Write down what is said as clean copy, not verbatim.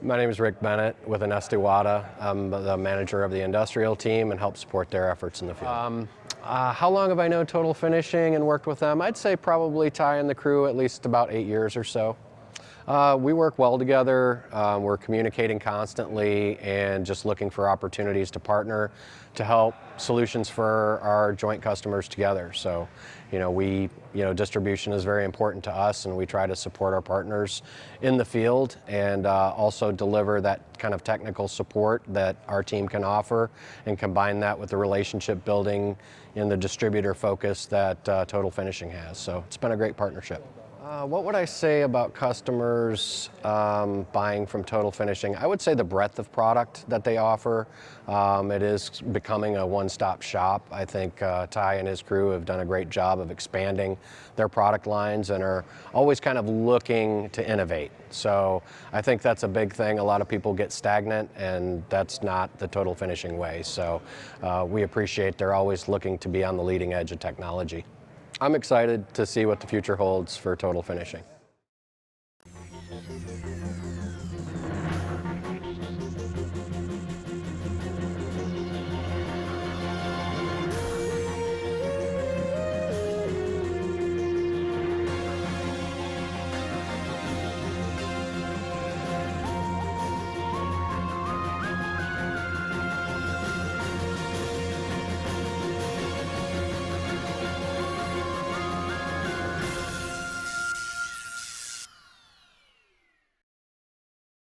My name is Rick Bennett with Anest Iwata. I'm the manager of the industrial team and help support their efforts in the field. How long have I known Total Finishing and worked with them? I'd say probably Ty and the crew at least about 8 years or so. We work well together. We're communicating constantly and just looking for opportunities to partner to help solutions for our joint customers together. So, distribution is very important to us, and we try to support our partners in the field and also deliver that kind of technical support that our team can offer, and combine that with the relationship building and the distributor focus that Total Finishing has. So it's been a great partnership. What would I say about customers buying from Total Finishing? I would say the breadth of product that they offer. It is becoming a one-stop shop. I think Ty and his crew have done a great job of expanding their product lines and are always kind of looking to innovate. So I think that's a big thing. A lot of people get stagnant, and that's not the Total Finishing way. So we appreciate they're always looking to be on the leading edge of technology. I'm excited to see what the future holds for Total Finishing.